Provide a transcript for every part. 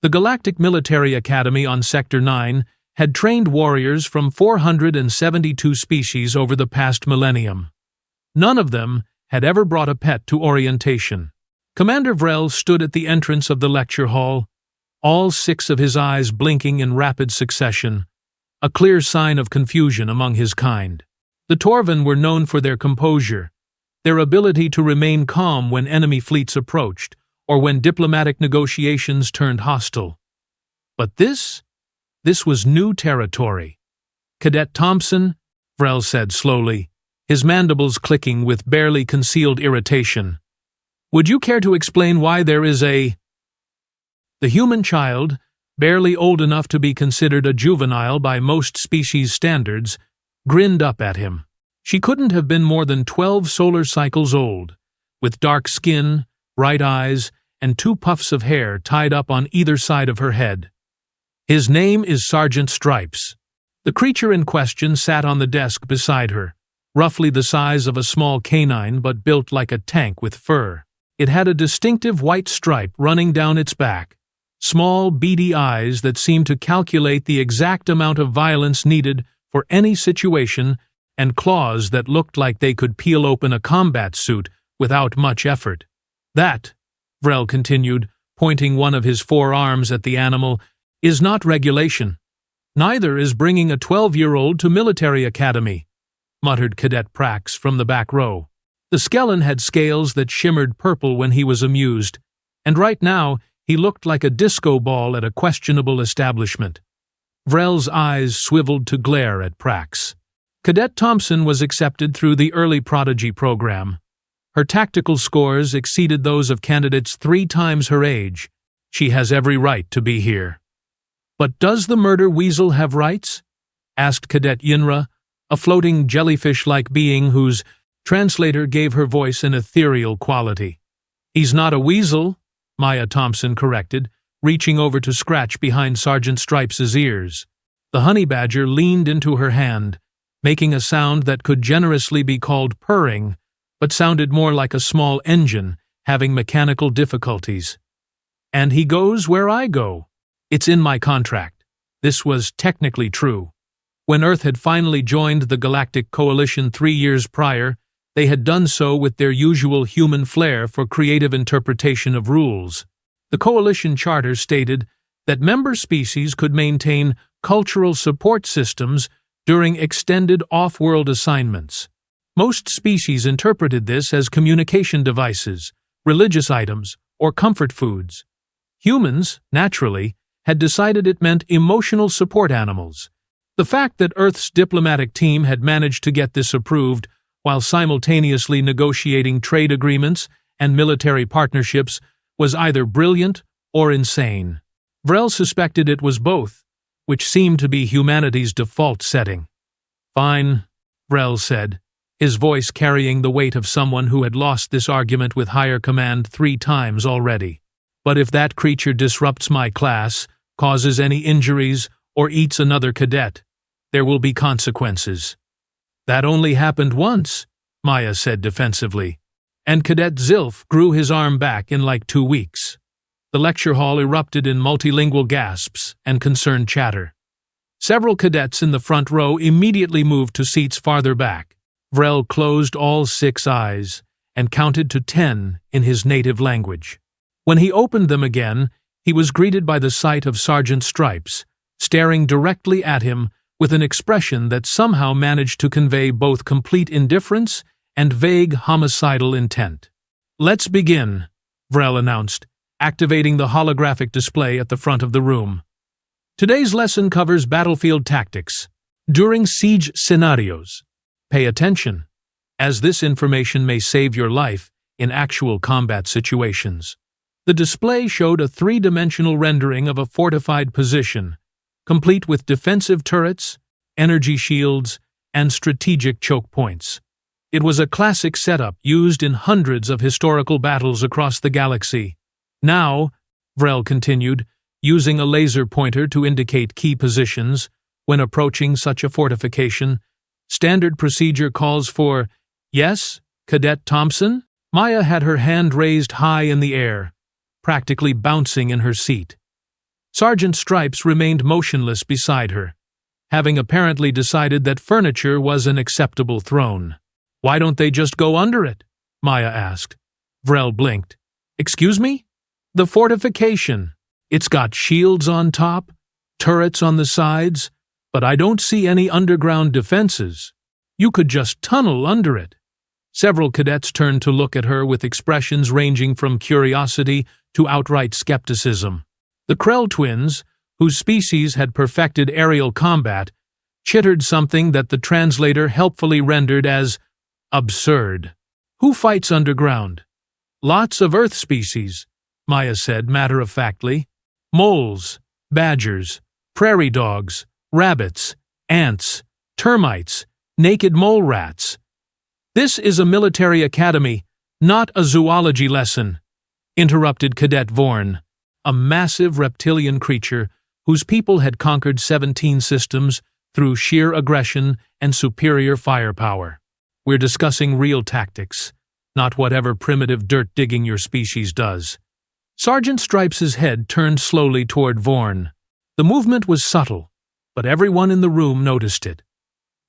The Galactic Military Academy on Sector 9 had trained warriors from 472 species over the past millennium. None of them had ever brought a pet to orientation. Commander Vrel stood at the entrance of the lecture hall, all 6 of his eyes blinking in rapid succession, a clear sign of confusion among his kind. The Torven were known for their composure, their ability to remain calm when enemy fleets approached, or when diplomatic negotiations turned hostile. But this was new territory. Cadet Thompson, Vrel said slowly, his mandibles clicking with barely concealed irritation. Would you care to explain why there is a... The human child, barely old enough to be considered a juvenile by most species standards, grinned up at him. She couldn't have been more than 12 solar cycles old, with dark skin, bright eyes, and 2 puffs of hair tied up on either side of her head. His name is Sergeant Stripes. The creature in question sat on the desk beside her, roughly the size of a small canine but built like a tank with fur. It had a distinctive white stripe running down its back, small, beady eyes that seemed to calculate the exact amount of violence needed for any situation, and claws that looked like they could peel open a combat suit without much effort. That, Vrel continued, pointing one of his 4 arms at the animal, is not regulation. Neither is bringing a 12-year-old to military academy, muttered Cadet Prax from the back row. The skeleton had scales that shimmered purple when he was amused, and right now he looked like a disco ball at a questionable establishment. Vrel's eyes swiveled to glare at Prax. Cadet Thompson was accepted through the Early Prodigy program. Her tactical scores exceeded those of candidates 3 times her age. She has every right to be here. But does the murder weasel have rights? Asked Cadet Yinra, a floating jellyfish-like being whose translator gave her voice an ethereal quality. He's not a weasel, Maya Thompson corrected, reaching over to scratch behind Sergeant Stripes' ears. The honey badger leaned into her hand, making a sound that could generously be called purring, but sounded more like a small engine having mechanical difficulties. And he goes where I go. It's in my contract. This was technically true. When Earth had finally joined the Galactic Coalition 3 years prior, they had done so with their usual human flair for creative interpretation of rules. The Coalition Charter stated that member species could maintain cultural support systems during extended off-world assignments. Most species interpreted this as communication devices, religious items, or comfort foods. Humans, naturally, had decided it meant emotional support animals. The fact that Earth's diplomatic team had managed to get this approved while simultaneously negotiating trade agreements and military partnerships was either brilliant or insane. Vrel suspected it was both, which seemed to be humanity's default setting. Fine, Vrel said, his voice carrying the weight of someone who had lost this argument with higher command 3 times already. But if that creature disrupts my class, causes any injuries, or eats another cadet, there will be consequences. That only happened once, Maya said defensively, and Cadet Zilf grew his arm back in like 2 weeks. The lecture hall erupted in multilingual gasps and concerned chatter. Several cadets in the front row immediately moved to seats farther back. Vrel closed all 6 eyes and counted to 10 in his native language. When he opened them again, he was greeted by the sight of Sergeant Stripes, staring directly at him with an expression that somehow managed to convey both complete indifference and vague homicidal intent. "Let's begin," Vrel announced, activating the holographic display at the front of the room. Today's lesson covers battlefield tactics during siege scenarios. Pay attention, as this information may save your life in actual combat situations. The display showed a 3-dimensional rendering of a fortified position, complete with defensive turrets, energy shields, and strategic choke points. It was a classic setup used in hundreds of historical battles across the galaxy. Now, Vrel continued, using a laser pointer to indicate key positions, when approaching such a fortification, standard procedure calls for, "Yes, Cadet Thompson?" Maya had her hand raised high in the air, practically bouncing in her seat. Sergeant Stripes remained motionless beside her, having apparently decided that furniture was an acceptable throne. "Why don't they just go under it?" Maya asked. Vrel blinked. "Excuse me?" "The fortification. It's got shields on top, turrets on the sides, but I don't see any underground defenses. You could just tunnel under it." Several cadets turned to look at her with expressions ranging from curiosity to outright skepticism. The Krell twins, whose species had perfected aerial combat, chittered something that the translator helpfully rendered as absurd. "Who fights underground?" "Lots of Earth species," Maya said matter-of-factly. "Moles, badgers, prairie dogs, rabbits, ants, termites, naked mole rats." "This is a military academy, not a zoology lesson," interrupted Cadet Vorn, a massive reptilian creature whose people had conquered 17 systems through sheer aggression and superior firepower. "We're discussing real tactics, not whatever primitive dirt digging your species does." Sergeant Stripes' head turned slowly toward Vorn. The movement was subtle, but everyone in the room noticed it.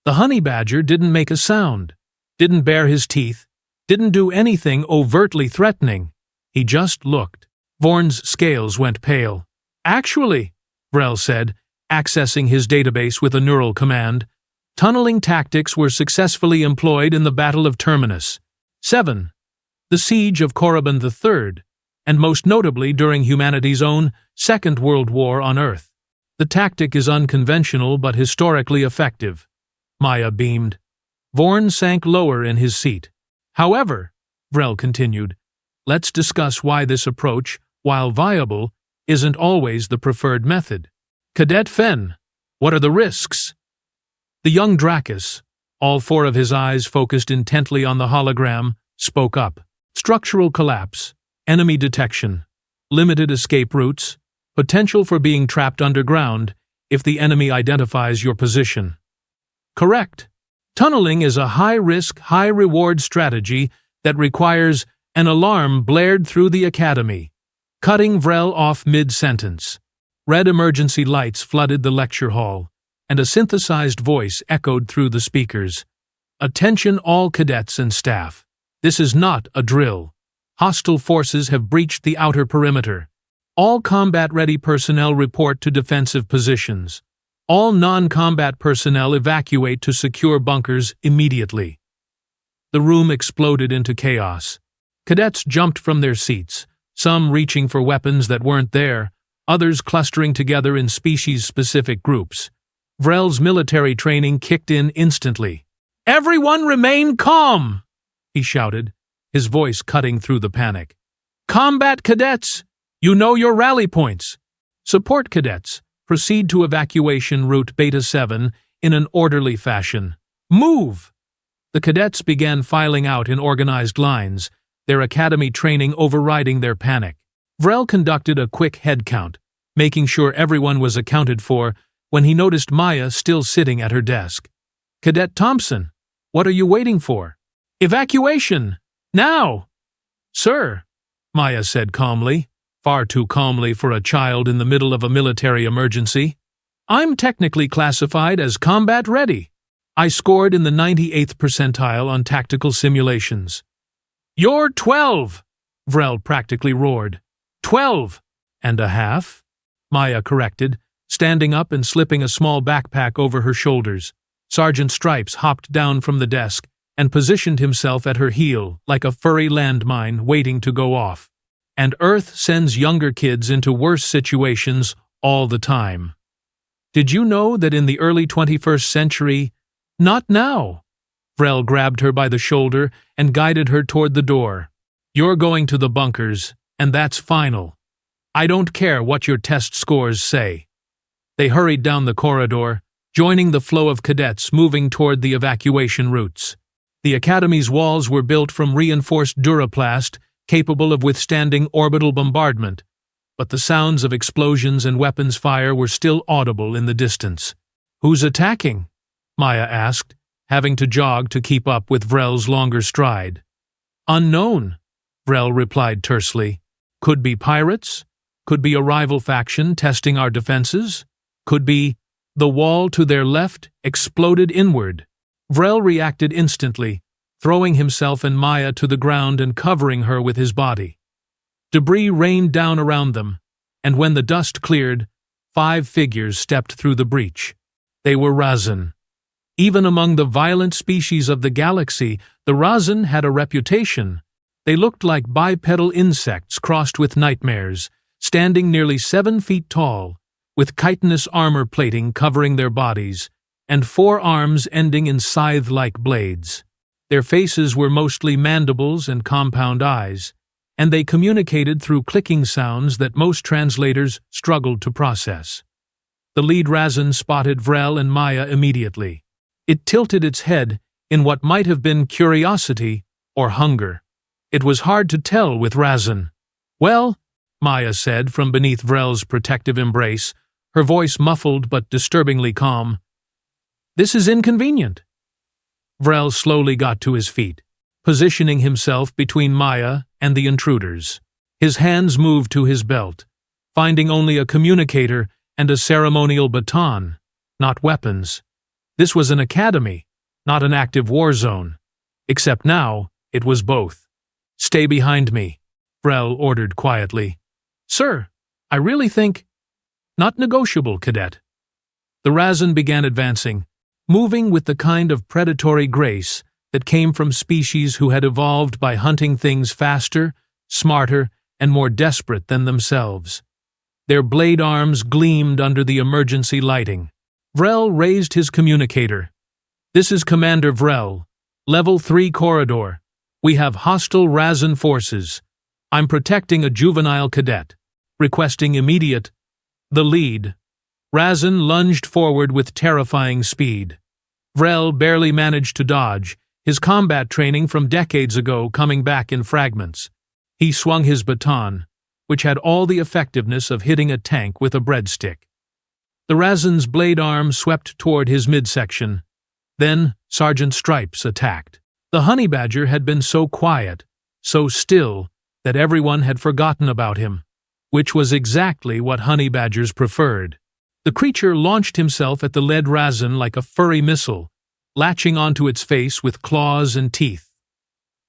The honey badger didn't make a sound, didn't bare his teeth, didn't do anything overtly threatening. He just looked. Vorn's scales went pale. "Actually," Vrel said, accessing his database with a neural command, "tunneling tactics were successfully employed in the Battle of Terminus 7, the Siege of Korriban III, and most notably during humanity's own Second World War on Earth. The tactic is unconventional but historically effective." Maya beamed. Vorn sank lower in his seat. "However," Vrel continued, "let's discuss why this approach, while viable, isn't always the preferred method. Cadet Fenn, what are the risks?" The young Dracus, all four of his eyes focused intently on the hologram, spoke up. "Structural collapse, enemy detection, limited escape routes, potential for being trapped underground if the enemy identifies your position." "Correct. Tunneling is a high-risk, high-reward strategy that requires an alarm blared through the academy," cutting Vrel off mid-sentence. Red emergency lights flooded the lecture hall, and a synthesized voice echoed through the speakers. "Attention all cadets and staff. This is not a drill. Hostile forces have breached the outer perimeter. All combat-ready personnel report to defensive positions. All non-combat personnel evacuate to secure bunkers immediately." The room exploded into chaos. Cadets jumped from their seats, some reaching for weapons that weren't there, others clustering together in species-specific groups. Vrel's military training kicked in instantly. "Everyone remain calm!" he shouted, his voice cutting through the panic. "Combat cadets, you know your rally points. Support cadets, proceed to evacuation route Beta 7 in an orderly fashion. Move!" The cadets began filing out in organized lines, their academy training overriding their panic. Vrel conducted a quick head count, making sure everyone was accounted for, when he noticed Maya still sitting at her desk. "Cadet Thompson, what are you waiting for?" "Evacuation! Now!" "Sir," Maya said calmly, far too calmly for a child in the middle of a military emergency, "I'm technically classified as combat ready. I scored in the 98th percentile on tactical simulations." "You're 12!" Vrel practically roared. 12 and a half, Maya corrected, standing up and slipping a small backpack over her shoulders. Sergeant Stripes hopped down from the desk and positioned himself at her heel like a furry landmine waiting to go off. "And Earth sends younger kids into worse situations all the time. Did you know that in the early 21st century—" "Not now." Vrel grabbed her by the shoulder and guided her toward the door. "You're going to the bunkers, and that's final. I don't care what your test scores say." They hurried down the corridor, joining the flow of cadets moving toward the evacuation routes. The Academy's walls were built from reinforced duraplast, capable of withstanding orbital bombardment, but the sounds of explosions and weapons fire were still audible in the distance. "Who's attacking?" Maya asked, having to jog to keep up with Vrel's longer stride. "Unknown," Vrel replied tersely. "Could be pirates, Could be a rival faction testing our defenses. Could be the wall to their left exploded inward. Vrel reacted instantly, throwing himself and Maya to the ground and covering her with his body. Debris rained down around them, and when the dust cleared, 5 figures stepped through the breach. They were Razzen. Even among the violent species of the galaxy, the Razzen had a reputation. They looked like bipedal insects crossed with nightmares, standing nearly 7 feet tall, with chitinous armor plating covering their bodies, and 4 arms ending in scythe-like blades. Their faces were mostly mandibles and compound eyes, and they communicated through clicking sounds that most translators struggled to process. The lead Razzen spotted Vrel and Maya immediately. It tilted its head in what might have been curiosity or hunger. It was hard to tell with Razzen. "Well," Maya said from beneath Vrel's protective embrace, her voice muffled but disturbingly calm. "This is inconvenient." Vrel slowly got to his feet, positioning himself between Maya and the intruders. His hands moved to his belt, finding only a communicator and a ceremonial baton, not weapons. This was an academy, not an active war zone. Except now, it was both. "Stay behind me," Vrel ordered quietly. "Sir, I really think—" "Not negotiable, Cadet." The Razzen began advancing, moving with the kind of predatory grace that came from species who had evolved by hunting things faster, smarter, and more desperate than themselves. Their blade arms gleamed under the emergency lighting. Vrel raised his communicator. "This is Commander Vrel. Level 3 corridor. We have hostile Razzen forces. I'm protecting a juvenile cadet. Requesting immediate—" The lead. Razzen lunged forward with terrifying speed. Vrel barely managed to dodge, his combat training from decades ago coming back in fragments. He swung his baton, which had all the effectiveness of hitting a tank with a breadstick. The Razzen's blade arm swept toward his midsection. Then Sergeant Stripes attacked. The honey badger had been so quiet, so still, that everyone had forgotten about him, which was exactly what honey badgers preferred. The creature launched himself at the lead Razzen like a furry missile, latching onto its face with claws and teeth.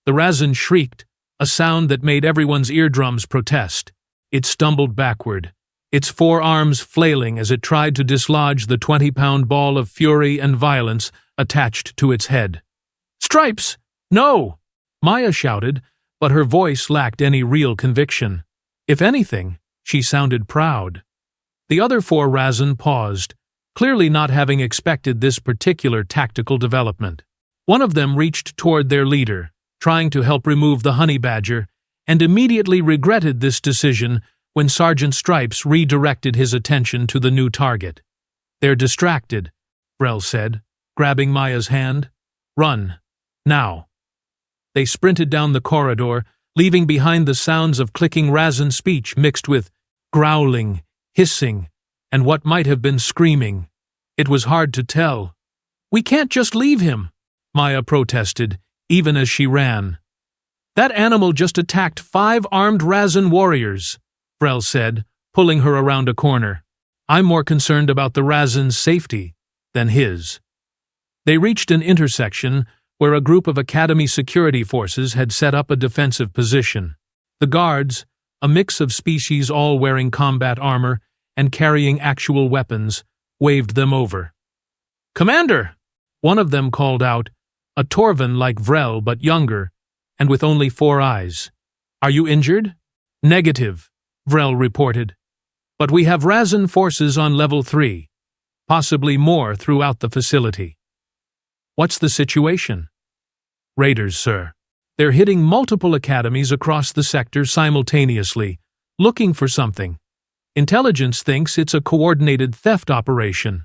The Razzen shrieked, a sound that made everyone's eardrums protest. It stumbled backward, its 4 arms flailing as it tried to dislodge the 20-pound ball of fury and violence attached to its head. "Stripes! No!" Maya shouted, but her voice lacked any real conviction. If anything, she sounded proud. The other 4 Razzen paused, clearly not having expected this particular tactical development. One of them reached toward their leader, trying to help remove the honey badger, and immediately regretted this decision when Sergeant Stripes redirected his attention to the new target. "They're distracted," Vrel said, grabbing Maya's hand. "Run. Now." They sprinted down the corridor, leaving behind the sounds of clicking Razzen speech mixed with growling, hissing, and what might have been screaming. It was hard to tell. "We can't just leave him," Maya protested, even as she ran. "That animal just attacked 5 armed Razzen warriors," Vrel said, pulling her around a corner. "I'm more concerned about the Razzen's safety than his." They reached an intersection where a group of Academy security forces had set up a defensive position. The guards, a mix of species all wearing combat armor and carrying actual weapons, waved them over. "Commander!" one of them called out, a Torvan like Vrel but younger, and with only 4 eyes. "Are you injured?" "Negative," Vrel reported. "But we have Razzen forces on level 3, possibly more throughout the facility." "What's the situation?" "Raiders, sir. They're hitting multiple academies across the sector simultaneously, looking for something. Intelligence thinks it's a coordinated theft operation."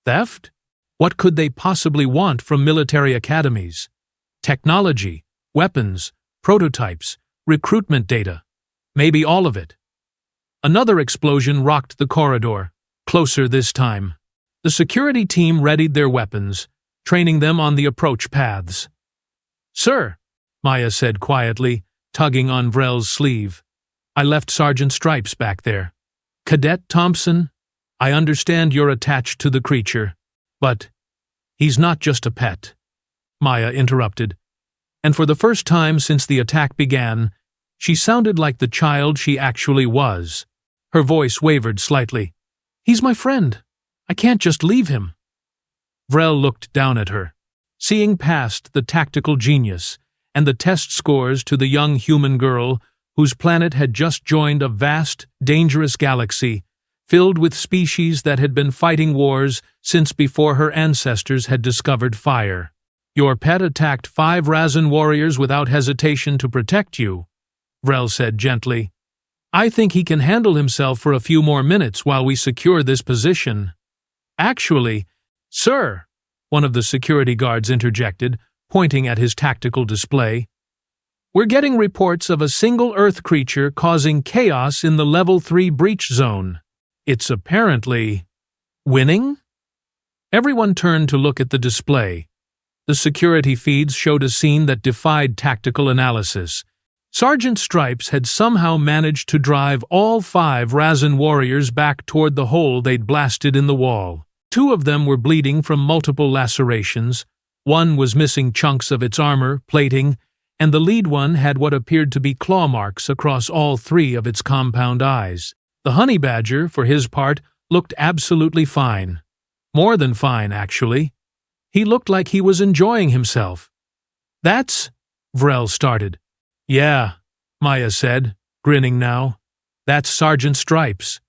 "Theft? What could they possibly want from military academies?" "Technology, weapons, prototypes, recruitment data. Maybe all of it." Another explosion rocked the corridor, closer this time. The security team readied their weapons, training them on the approach paths. "Sir," Maya said quietly, tugging on Vrel's sleeve. I left Sergeant Stripes back there. Cadet Thompson, I understand you're attached to the creature, but he's not just a pet," Maya interrupted. And for the first time since the attack began, she sounded like the child she actually was. Her voice wavered slightly. "He's my friend. I can't just leave him." Vrel looked down at her, seeing past the tactical genius and the test scores to the young human girl whose planet had just joined a vast, dangerous galaxy filled with species that had been fighting wars since before her ancestors had discovered fire. "Your pet attacked 5 Razzen warriors without hesitation to protect you," Vrel said gently. "I think he can handle himself for a few more minutes while we secure this position." "Actually, sir," one of the security guards interjected, pointing at his tactical display, "we're getting reports of a single Earth creature causing chaos in the Level 3 breach zone. It's apparently winning?" Everyone turned to look at the display. The security feeds showed a scene that defied tactical analysis. Sergeant Stripes had somehow managed to drive all 5 Razzen warriors back toward the hole they'd blasted in the wall. 2 of them were bleeding from multiple lacerations, 1 was missing chunks of its armor, plating, and the lead one had what appeared to be claw marks across all 3 of its compound eyes. The honey badger, for his part, looked absolutely fine. More than fine, actually. He looked like he was enjoying himself. "That's—" Vrel started. "Yeah," Maya said, grinning now. "That's Sergeant Stripes."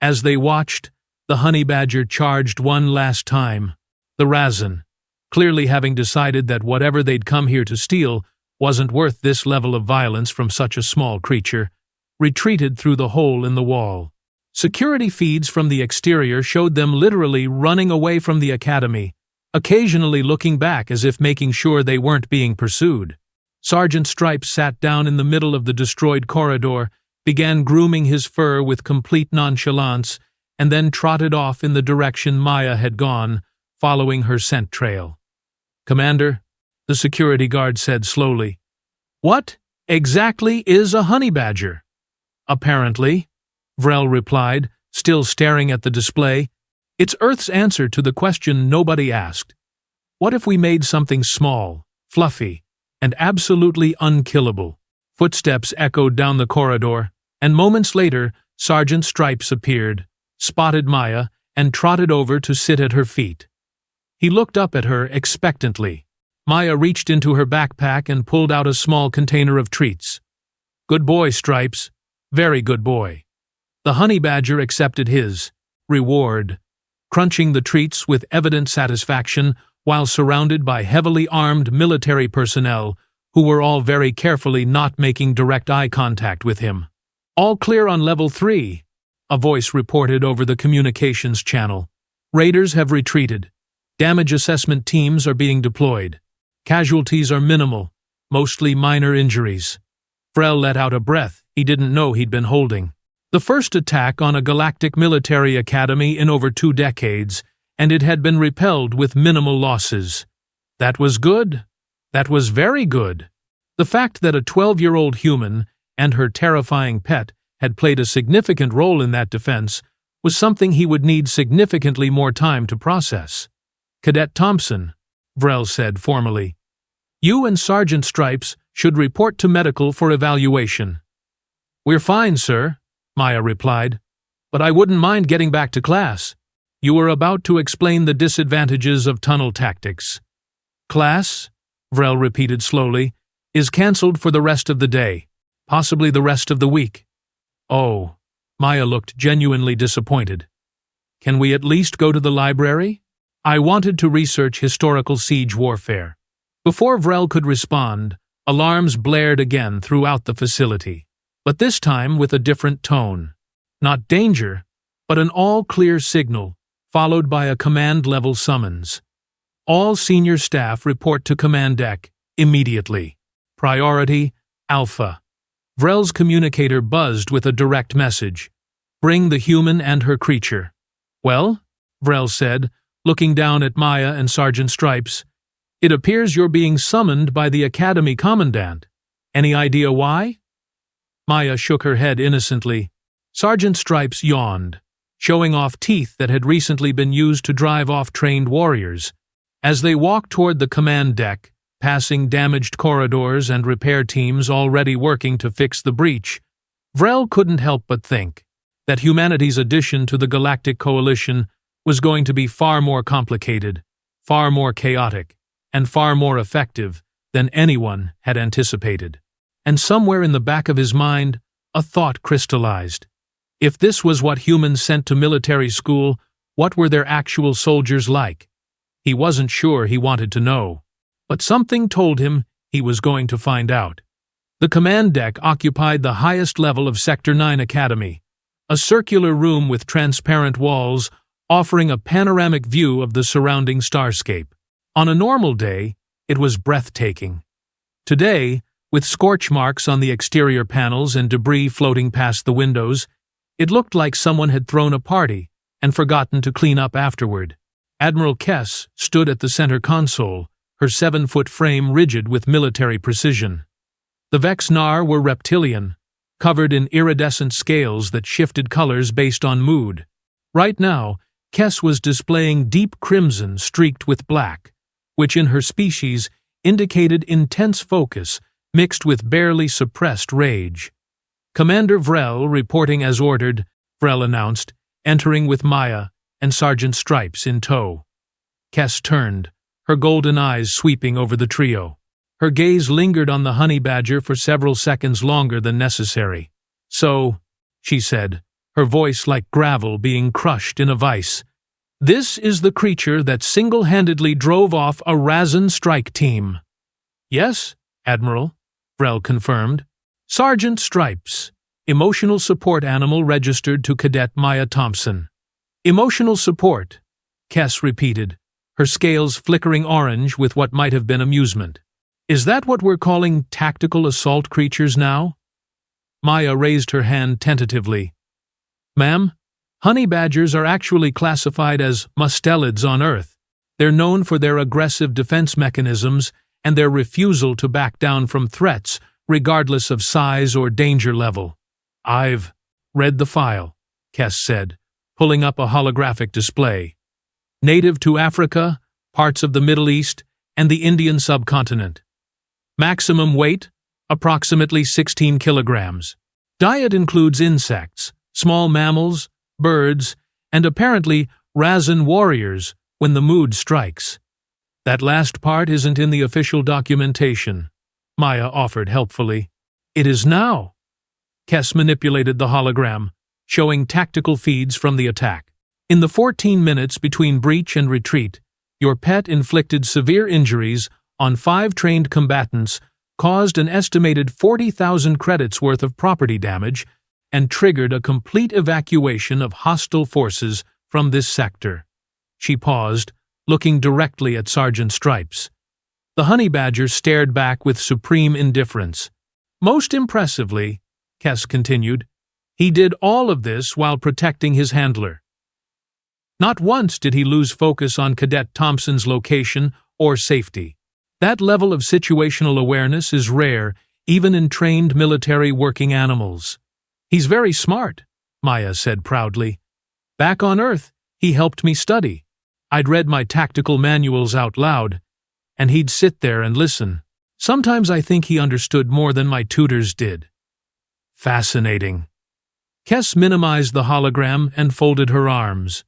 As they watched, the honey badger charged one last time. The Razzen, clearly having decided that whatever they'd come here to steal wasn't worth this level of violence from such a small creature, retreated through the hole in the wall. Security feeds from the exterior showed them literally running away from the academy, occasionally looking back as if making sure they weren't being pursued. Sergeant Stripes sat down in the middle of the destroyed corridor, began grooming his fur with complete nonchalance, and then trotted off in the direction Maya had gone, following her scent trail. "Commander," the security guard said slowly, "what exactly is a honey badger?" "Apparently," Vrel replied, still staring at the display, "it's Earth's answer to the question nobody asked. What if we made something small, fluffy, and absolutely unkillable?" Footsteps echoed down the corridor, and moments later, Sergeant Stripes appeared, spotted Maya, and trotted over to sit at her feet. He looked up at her expectantly. Maya reached into her backpack and pulled out a small container of treats. "Good boy, Stripes. Very good boy." The honey badger accepted his reward, crunching the treats with evident satisfaction while surrounded by heavily armed military personnel who were all very carefully not making direct eye contact with him. "All clear on Level 3, a voice reported over the communications channel. "Raiders have retreated. Damage assessment teams are being deployed. Casualties are minimal, mostly minor injuries." Vrel let out a breath he didn't know he'd been holding. The first attack on a Galactic Military Academy in over 2 decades, and it had been repelled with minimal losses. That was good. That was very good. The fact that a 12-year-old human and her terrifying pet had played a significant role in that defense was something he would need significantly more time to process. "Cadet Thompson," Vrel said formally, "you and Sergeant Stripes should report to medical for evaluation." "We're fine, sir," Maya replied, "but I wouldn't mind getting back to class." "You were about to explain the disadvantages of tunnel tactics." "Class," Vrel repeated slowly, "is cancelled for the rest of the day, possibly the rest of the week." "Oh," Maya looked genuinely disappointed. "Can we at least go to the library?" "I wanted to research historical siege warfare." Before Vrel could respond, alarms blared again throughout the facility, but this time with a different tone. Not danger, but an all-clear signal, followed by a command-level summons. "All senior staff report to command deck, immediately. Priority, Alpha." Vrel's communicator buzzed with a direct message. "Bring the human and her creature." "Well," Vrel said, looking down at Maya and Sergeant Stripes, "it appears you're being summoned by the Academy Commandant. Any idea why?" Maya shook her head innocently. Sergeant Stripes yawned, showing off teeth that had recently been used to drive off trained warriors. As they walked toward the command deck, passing damaged corridors and repair teams already working to fix the breach, Vrel couldn't help but think that humanity's addition to the Galactic Coalition was going to be far more complicated, far more chaotic, and far more effective than anyone had anticipated. And somewhere in the back of his mind, a thought crystallized. If this was what humans sent to military school, what were their actual soldiers like? He wasn't sure he wanted to know, but something told him he was going to find out. The command deck occupied the highest level of Sector 9 Academy, a circular room with transparent walls offering a panoramic view of the surrounding starscape. On a normal day, it was breathtaking. Today, with scorch marks on the exterior panels and debris floating past the windows, it looked like someone had thrown a party and forgotten to clean up afterward. Admiral Kess stood at the center console, her 7-foot frame rigid with military precision. The Vex-Nar were reptilian, covered in iridescent scales that shifted colors based on mood. Right now, Kess was displaying deep crimson streaked with black, which in her species indicated intense focus mixed with barely suppressed rage. Commander Vrel reporting as ordered, Vrel announced, entering with Maya and Sergeant Stripes in tow. Kess turned, her golden eyes sweeping over the trio. Her gaze lingered on the honey badger for several seconds longer than necessary. "So," she said, her voice like gravel being crushed in a vice, "this is the creature that single-handedly drove off a Razzen strike team." "Yes, Admiral," Vrel confirmed. "Sergeant Stripes, emotional support animal registered to Cadet Maya Thompson." "Emotional support," Kess repeated, her scales flickering orange with what might have been amusement. "Is that what we're calling tactical assault creatures now?" Maya raised her hand tentatively. "Ma'am, honey badgers are actually classified as mustelids on Earth. They're known for their aggressive defense mechanisms and their refusal to back down from threats, regardless of size or danger level." "I've read the file," Kess said, pulling up a holographic display. "Native to Africa, parts of the Middle East, and the Indian subcontinent. Maximum weight, approximately 16 kilograms. Diet includes insects, small mammals, birds, and apparently Razzen warriors when the mood strikes. That last part isn't in the official documentation," Maya offered helpfully. "It is now." Kess manipulated the hologram, showing tactical feeds from the attack. "In the 14 minutes between breach and retreat, your pet inflicted severe injuries on 5 trained combatants, caused an estimated 40,000 credits worth of property damage, and triggered a complete evacuation of hostile forces from this sector." She paused, looking directly at Sergeant Stripes. The honey badger stared back with supreme indifference. "Most impressively," Kess continued, "he did all of this while protecting his handler. Not once did he lose focus on Cadet Thompson's location or safety. That level of situational awareness is rare, even in trained military working animals." "He's very smart," Maya said proudly. "Back on Earth, he helped me study. I'd read my tactical manuals out loud, and he'd sit there and listen. Sometimes I think he understood more than my tutors did." "Fascinating." Kess minimized the hologram and folded her arms.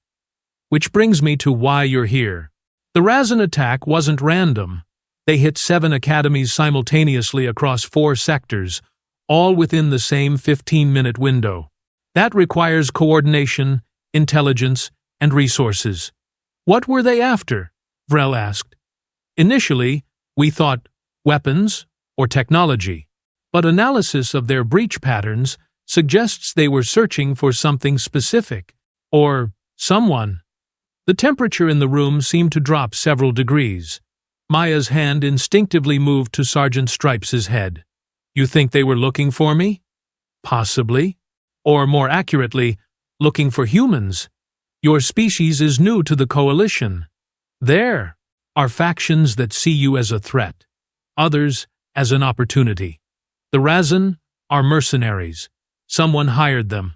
"Which brings me to why you're here. The Razzen attack wasn't random. They hit 7 academies simultaneously across 4 sectors, all within the same 15-minute window. That requires coordination, intelligence, and resources." "What were they after?" Vrel asked. "Initially, we thought weapons or technology, but analysis of their breach patterns suggests they were searching for something specific, or someone." The temperature in the room seemed to drop several degrees. Maya's hand instinctively moved to Sergeant Stripes' head. "You think they were looking for me?" "Possibly. Or more accurately, looking for humans. Your species is new to the Coalition. There are factions that see you as a threat, others as an opportunity. The Razzen are mercenaries. Someone hired them.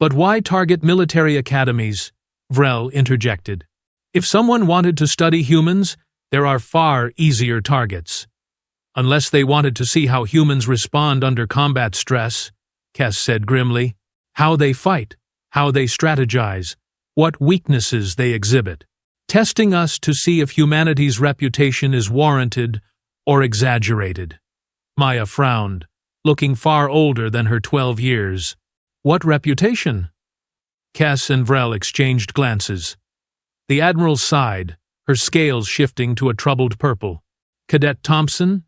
But why target military academies? Vrel interjected. If someone wanted to study humans, there are far easier targets. Unless they wanted to see how humans respond under combat stress, Kess said grimly. How they fight, how they strategize, what weaknesses they exhibit. Testing us to see if humanity's reputation is warranted or exaggerated. Maya frowned, looking far older than her 12 years. What reputation? Kess and Vrel exchanged glances. The Admiral sighed, her scales shifting to a troubled purple. Cadet Thompson,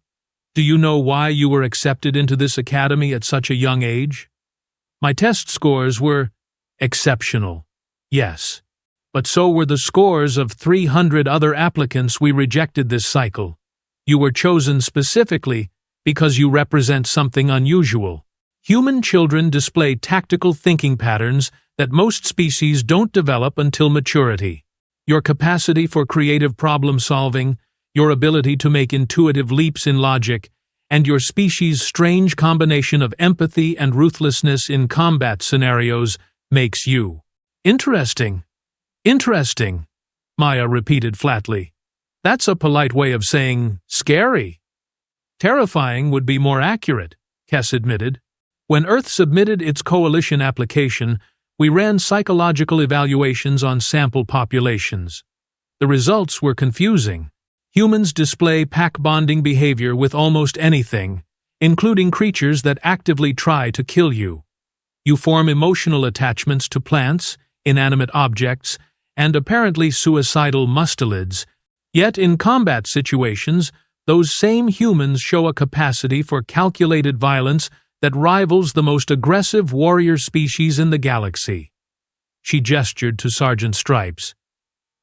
do you know why you were accepted into this academy at such a young age? My test scores were exceptional, yes. But so were the scores of 300 other applicants we rejected this cycle. You were chosen specifically because you represent something unusual. Human children display tactical thinking patterns that most species don't develop until maturity. Your capacity for creative problem-solving, your ability to make intuitive leaps in logic, and your species' strange combination of empathy and ruthlessness in combat scenarios makes you. Interesting. Interesting, Maya repeated flatly. That's a polite way of saying scary. Terrifying would be more accurate, Kess admitted. When Earth submitted its coalition application, we ran psychological evaluations on sample populations. The results were confusing. Humans display pack-bonding behavior with almost anything, including creatures that actively try to kill you. You form emotional attachments to plants, inanimate objects, and apparently suicidal mustelids. Yet in combat situations, those same humans show a capacity for calculated violence that rivals the most aggressive warrior species in the galaxy. She gestured to Sergeant Stripes.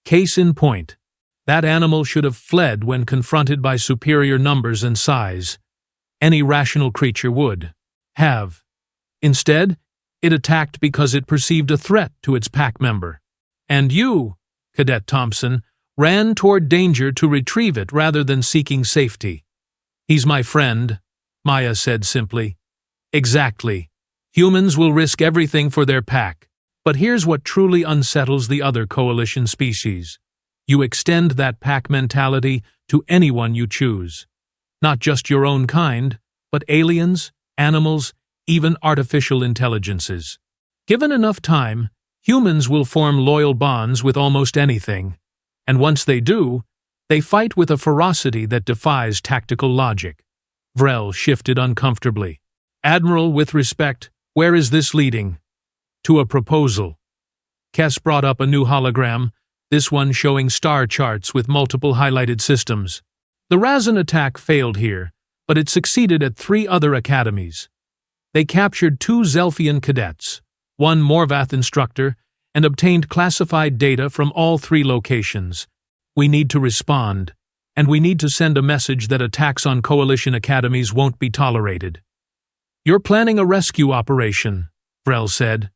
Case in point. That animal should have fled when confronted by superior numbers and size. Any rational creature would have. Instead, it attacked because it perceived a threat to its pack member. And you, Cadet Thompson, ran toward danger to retrieve it rather than seeking safety. He's my friend, Maya said simply. Exactly. Humans will risk everything for their pack. But here's what truly unsettles the other coalition species. You extend that pack mentality to anyone you choose. Not just your own kind, but aliens, animals, even artificial intelligences. Given enough time, humans will form loyal bonds with almost anything. And once they do, they fight with a ferocity that defies tactical logic. Vrel shifted uncomfortably. Admiral, with respect, where is this leading? To a proposal. Kess brought up a new hologram, this one showing star charts with multiple highlighted systems. The Razzen attack failed here, but it succeeded at 3 other academies. They captured 2 Zelfian cadets, 1 Morvath instructor, and obtained classified data from all 3 locations. We need to respond, and we need to send a message that attacks on coalition academies won't be tolerated. You're planning a rescue operation, Vrel said,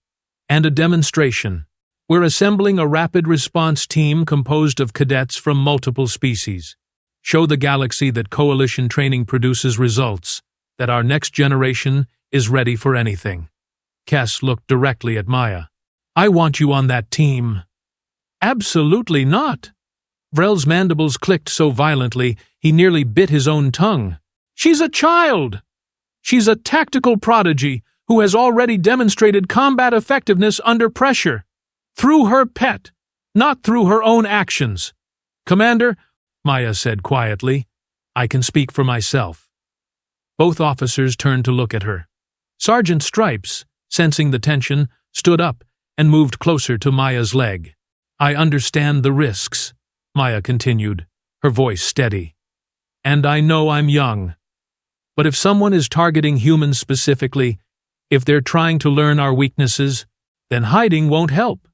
and a demonstration. We're assembling a rapid response team composed of cadets from multiple species. Show the galaxy that coalition training produces results, that our next generation is ready for anything. Kess looked directly at Maya. I want you on that team. Absolutely not. Vrel's mandibles clicked so violently he nearly bit his own tongue. She's a child. She's a tactical prodigy who has already demonstrated combat effectiveness under pressure. Through her pet, not through her own actions. Commander, Maya said quietly, I can speak for myself. Both officers turned to look at her. Sergeant Stripes, sensing the tension, stood up and moved closer to Maya's leg. I understand the risks, Maya continued, her voice steady. And I know I'm young. But if someone is targeting humans specifically, if they're trying to learn our weaknesses, then hiding won't help.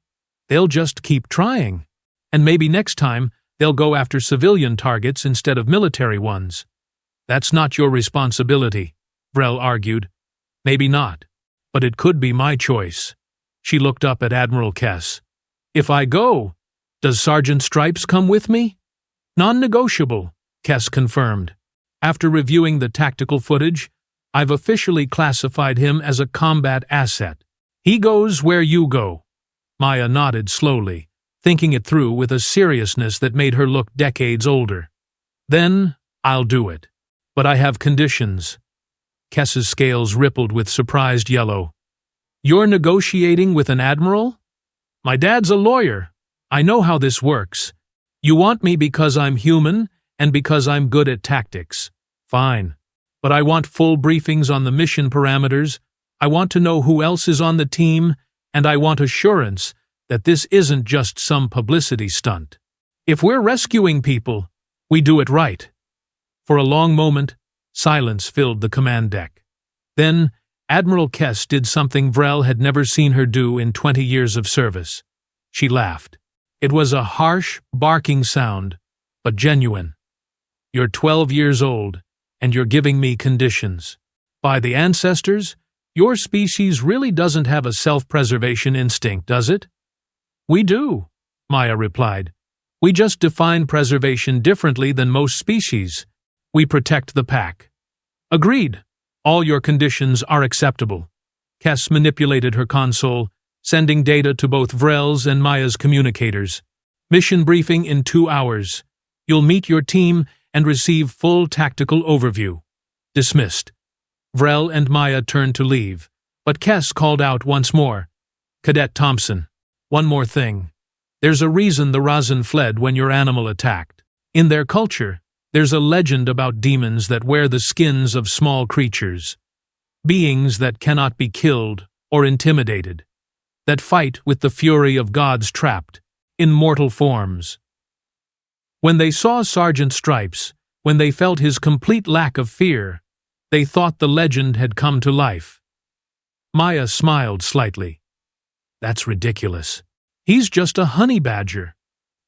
They'll just keep trying. And maybe next time, they'll go after civilian targets instead of military ones. That's not your responsibility, Vrel argued. Maybe not, but it could be my choice. She looked up at Admiral Kess. If I go, does Sergeant Stripes come with me? Non-negotiable, Kess confirmed. After reviewing the tactical footage, I've officially classified him as a combat asset. He goes where you go." Maya nodded slowly, thinking it through with a seriousness that made her look decades older. "Then, I'll do it. But I have conditions." Kess's scales rippled with surprised yellow. "You're negotiating with an admiral? My dad's a lawyer. I know how this works. You want me because I'm human and because I'm good at tactics. Fine. But I want full briefings on the mission parameters, I want to know who else is on the team, and I want assurance that this isn't just some publicity stunt. If we're rescuing people, we do it right." For a long moment, silence filled the command deck. Then, Admiral Kess did something Vrel had never seen her do in 20 years of service. She laughed. It was a harsh, barking sound, but genuine. "You're 12 years old, and you're giving me conditions. By the ancestors, your species really doesn't have a self-preservation instinct, does it?" "We do," Maya replied. "We just define preservation differently than most species. We protect the pack." "Agreed. All your conditions are acceptable." Kess manipulated her console, sending data to both Vrel's and Maya's communicators. "Mission briefing in 2 hours. You'll meet your team and receive full tactical overview." Dismissed. Vrel and Maya turned to leave, but Kess called out once more. "Cadet Thompson, one more thing. There's a reason the Razzen fled when your animal attacked. In their culture, there's a legend about demons that wear the skins of small creatures. Beings that cannot be killed or intimidated. That fight with the fury of gods trapped in mortal forms. When they saw Sergeant Stripes, when they felt his complete lack of fear, they thought the legend had come to life." Maya smiled slightly. "That's ridiculous. He's just a honey badger.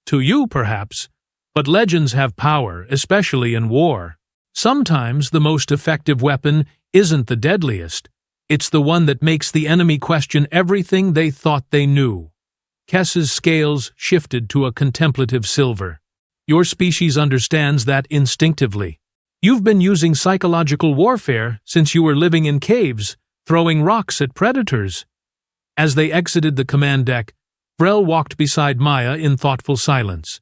To you, perhaps, but legends have power, especially in war. Sometimes the most effective weapon isn't the deadliest. It's the one that makes the enemy question everything they thought they knew." Kess's scales shifted to a contemplative silver. "Your species understands that instinctively. You've been using psychological warfare since you were living in caves, throwing rocks at predators." As they exited the command deck, Vrel walked beside Maya in thoughtful silence.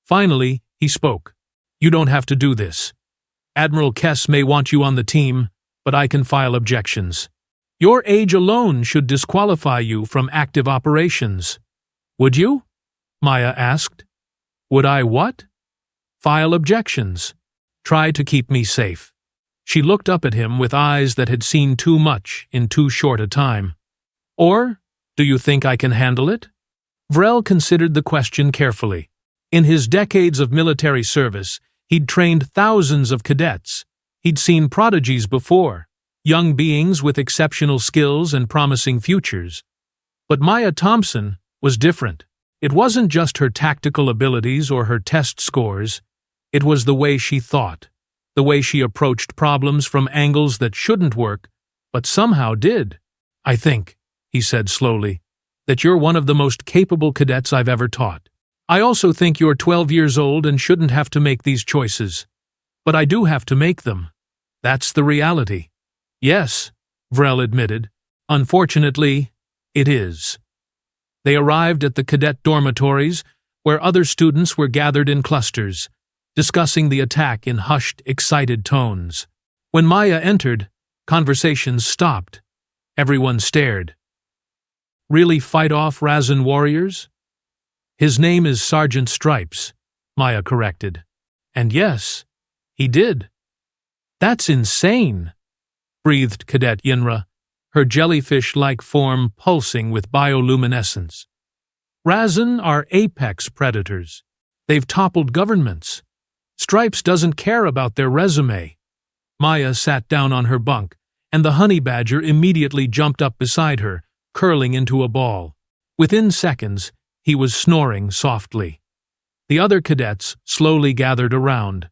Finally, he spoke. "You don't have to do this. Admiral Kess may want you on the team, but I can file objections. Your age alone should disqualify you from active operations." "Would you?" Maya asked. "Would I what?" "File objections. Try to keep me safe." She looked up at him with eyes that had seen too much in too short a time. "Or, do you think I can handle it?" Vrel considered the question carefully. In his decades of military service, he'd trained thousands of cadets. He'd seen prodigies before, young beings with exceptional skills and promising futures. But Maya Thompson was different. It wasn't just her tactical abilities or her test scores. It was the way she thought, the way she approached problems from angles that shouldn't work, but somehow did. "I think," he said slowly, "that you're one of the most capable cadets I've ever taught. I also think you're 12 years old and shouldn't have to make these choices. But I do have to make them. That's the reality." "Yes," Vrel admitted. "Unfortunately, it is." They arrived at the cadet dormitories, where other students were gathered in clusters, discussing the attack in hushed, excited tones. When Maya entered, conversations stopped. Everyone stared. "Really fight off Razzen warriors?" "His name is Sergeant Stripes," Maya corrected. "And yes, he did." "That's insane," breathed Cadet Yinra, her jellyfish-like form pulsing with bioluminescence. "Razzen are apex predators. They've toppled governments. Stripes doesn't care about their resume." Maya sat down on her bunk, and the honey badger immediately jumped up beside her, curling into a ball. Within seconds, he was snoring softly. The other cadets slowly gathered around,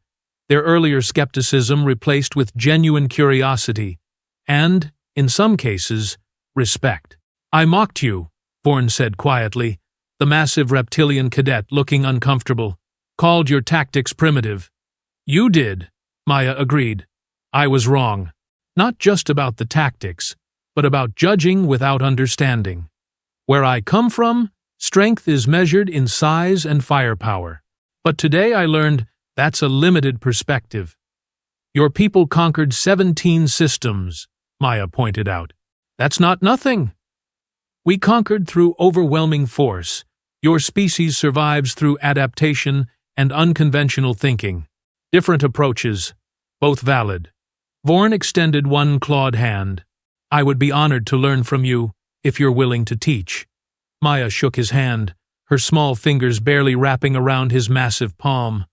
their earlier skepticism replaced with genuine curiosity and, in some cases, respect. "I mocked you," Bourne said quietly, the massive reptilian cadet looking uncomfortable. "Called your tactics primitive." "You did," Maya agreed. "I was wrong." Not just about the tactics, but about judging without understanding. Where I come from, strength is measured in size and firepower. But today I learned that's a limited perspective. Your people conquered 17 systems, Maya pointed out. That's not nothing. We conquered through overwhelming force. Your species survives through adaptation and unconventional thinking. Different approaches, both valid. Vorn extended one clawed hand. I would be honored to learn from you, if you're willing to teach. Maya shook his hand, her small fingers barely wrapping around his massive palm.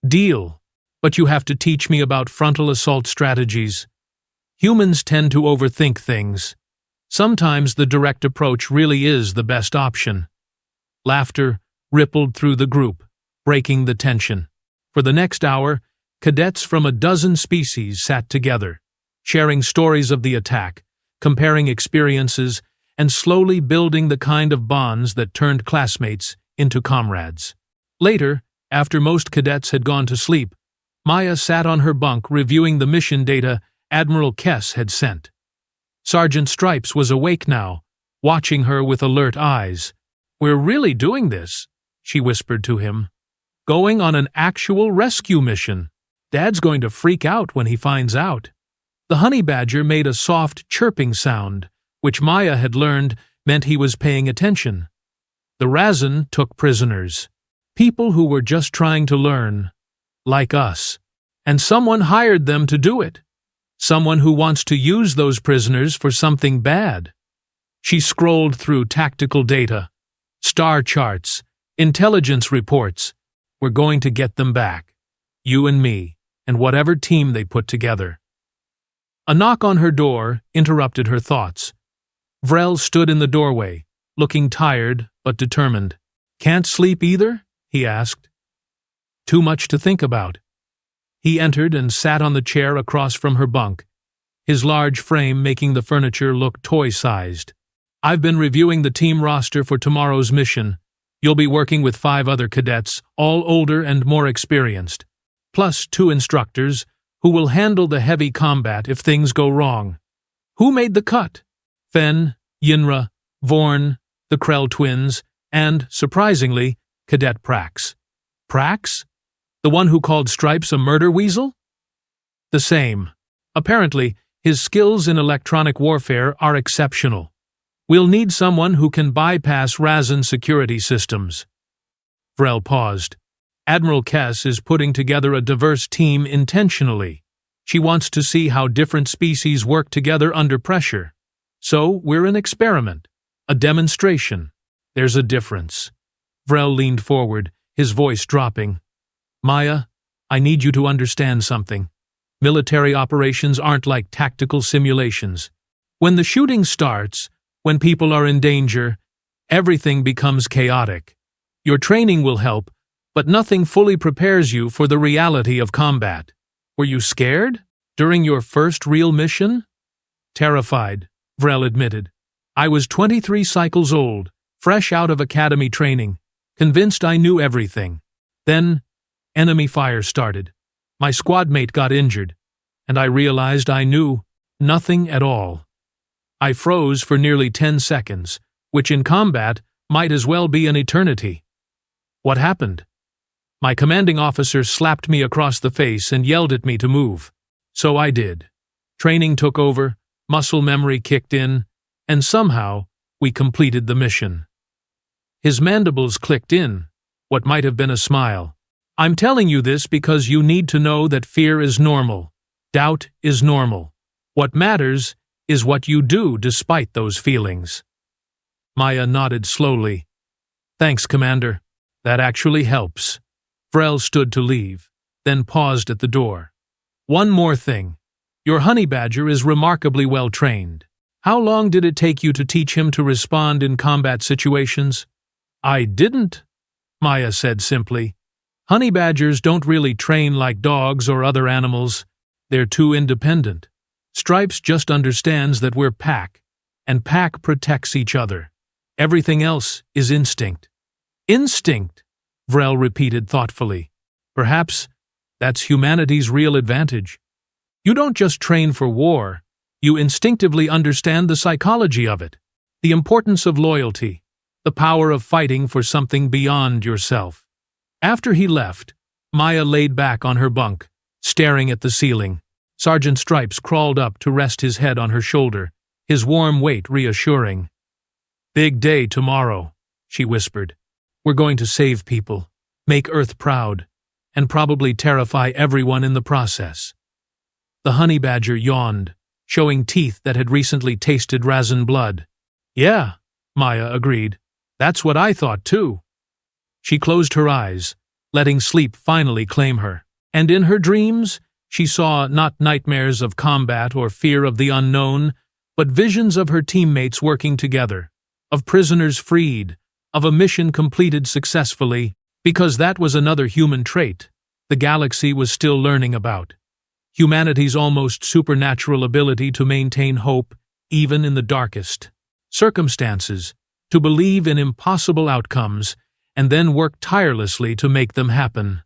Deal. But you have to teach me about frontal assault strategies. Humans tend to overthink things. Sometimes the direct approach really is the best option. Laughter rippled through the group, breaking the tension. For the next hour, cadets from a dozen species sat together, sharing stories of the attack, comparing experiences, and slowly building the kind of bonds that turned classmates into comrades. Later, after most cadets had gone to sleep, Maya sat on her bunk reviewing the mission data Admiral Kess had sent. Sergeant Stripes was awake now, watching her with alert eyes. "We're really doing this," she whispered to him. "Going on an actual rescue mission. Dad's going to freak out when he finds out." The honey badger made a soft chirping sound, which Maya had learned meant he was paying attention. The Razzen took prisoners. People who were just trying to learn, like us. And someone hired them to do it. Someone who wants to use those prisoners for something bad. She scrolled through tactical data, star charts, intelligence reports. "We're going to get them back. You and me, and whatever team they put together." A knock on her door interrupted her thoughts. Vrel stood in the doorway, looking tired but determined. "Can't sleep either?" he asked. "Too much to think about." He entered and sat on the chair across from her bunk, his large frame making the furniture look toy-sized. "I've been reviewing the team roster for tomorrow's mission. You'll be working with 5 other cadets, all older and more experienced, plus 2 instructors who will handle the heavy combat if things go wrong." "Who made the cut?" "Fen, Yinra, Vorn, the Krell twins, and, surprisingly, Cadet Prax." "Prax? The one who called Stripes a murder weasel?" "The same. Apparently, his skills in electronic warfare are exceptional. We'll need someone who can bypass Razzen security systems." Vrel paused. "Admiral Kess is putting together a diverse team intentionally. She wants to see how different species work together under pressure. So we're an experiment, a demonstration. There's a difference." Vrel leaned forward, his voice dropping. "Maya, I need you to understand something. Military operations aren't like tactical simulations. When the shooting starts, when people are in danger, everything becomes chaotic. Your training will help, but nothing fully prepares you for the reality of combat. Were you scared during your first real mission?" "Terrified," Vrel admitted. "I was 23 cycles old, fresh out of academy training, convinced I knew everything. Then, enemy fire started. My squad mate got injured, and I realized I knew nothing at all. I froze for nearly 10 seconds, which in combat might as well be an eternity." "What happened?" "My commanding officer slapped me across the face and yelled at me to move. So I did. Training took over, muscle memory kicked in, and somehow we completed the mission." His mandibles clicked in, what might have been a smile. "I'm telling you this because you need to know that fear is normal. Doubt is normal. What matters is what you do despite those feelings." Maya nodded slowly. "Thanks, Commander. That actually helps." Vrel stood to leave, then paused at the door. "One more thing. Your honey badger is remarkably well trained. How long did it take you to teach him to respond in combat situations?" "I didn't," Maya said simply. "Honey badgers don't really train like dogs or other animals. They're too independent. Stripes just understands that we're pack, and pack protects each other. Everything else is instinct." "Instinct," Vrel repeated thoughtfully. "Perhaps that's humanity's real advantage. You don't just train for war, You instinctively understand the psychology of it, the importance of loyalty, the power of fighting for something beyond yourself. After he left, Maya laid back on her bunk, staring at the ceiling. Sergeant Stripes crawled up to rest his head on her shoulder, his warm weight reassuring. "Big day tomorrow," she whispered. "We're going to save people, make Earth proud, and probably terrify everyone in the process." The honey badger yawned, showing teeth that had recently tasted Razzen blood. "Yeah," Maya agreed. "That's what I thought too." She closed her eyes, letting sleep finally claim her. And in her dreams, she saw not nightmares of combat or fear of the unknown, but visions of her teammates working together, of prisoners freed, of a mission completed successfully, because that was another human trait the galaxy was still learning about. Humanity's almost supernatural ability to maintain hope, even in the darkest circumstances, to believe in impossible outcomes, and then work tirelessly to make them happen.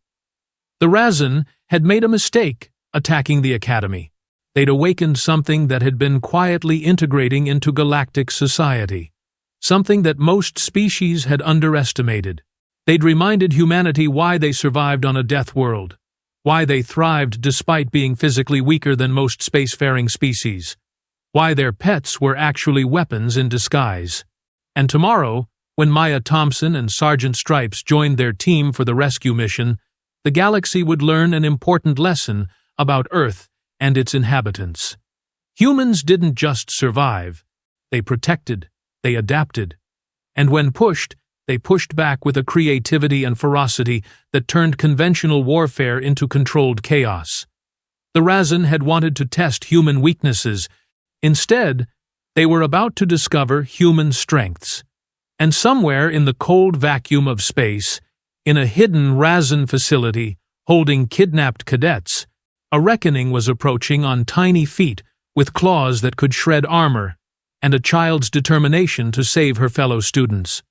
The Razzen had made a mistake attacking the Academy. They'd awakened something that had been quietly integrating into galactic society, something that most species had underestimated. They'd reminded humanity why they survived on a death world, why they thrived despite being physically weaker than most spacefaring species, why their pets were actually weapons in disguise. And tomorrow, when Maya Thompson and Sergeant Stripes joined their team for the rescue mission, the galaxy would learn an important lesson about Earth and its inhabitants. Humans didn't just survive. They protected, they adapted. And when pushed, they pushed back with a creativity and ferocity that turned conventional warfare into controlled chaos. The Razzen had wanted to test human weaknesses. Instead, they were about to discover human strengths. And somewhere in the cold vacuum of space, in a hidden Razzen facility holding kidnapped cadets, a reckoning was approaching on tiny feet with claws that could shred armor, and a child's determination to save her fellow students.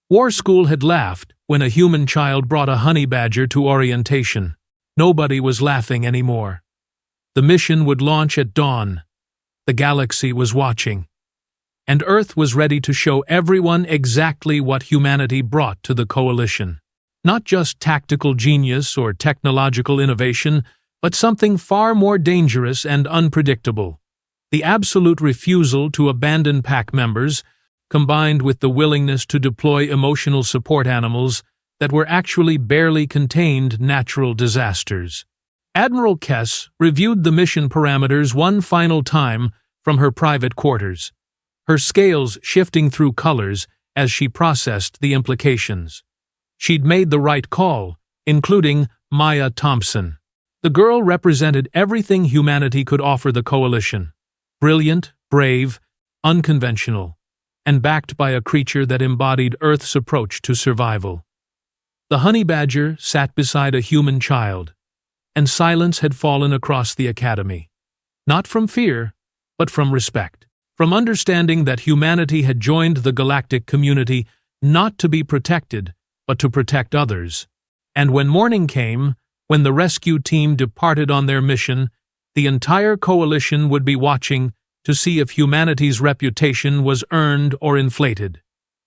War School had laughed when a human child brought a honey badger to orientation. Nobody was laughing anymore. The mission would launch at dawn. The galaxy was watching. And Earth was ready to show everyone exactly what humanity brought to the coalition. Not just tactical genius or technological innovation, but something far more dangerous and unpredictable. The absolute refusal to abandon pack members, combined with the willingness to deploy emotional support animals that were actually barely contained natural disasters. Admiral Kess reviewed the mission parameters one final time from her private quarters, her scales shifting through colors as she processed the implications. She'd made the right call, including Maya Thompson. The girl represented everything humanity could offer the coalition. Brilliant, brave, unconventional, and backed by a creature that embodied Earth's approach to survival. The honey badger sat beside a human child, and silence had fallen across the Academy. Not from fear, but from respect. From understanding that humanity had joined the galactic community not to be protected, but to protect others. And when morning came, when the rescue team departed on their mission, the entire coalition would be watching to see if humanity's reputation was earned or inflated.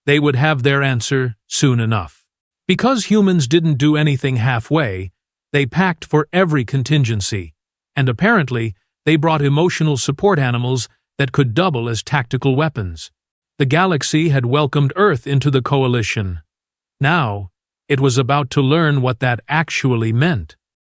They would have their answer soon enough. Because humans didn't do anything halfway, they packed for every contingency, and apparently they brought emotional support animals that could double as tactical weapons. The galaxy had welcomed Earth into the coalition. Now, it was about to learn what that actually meant.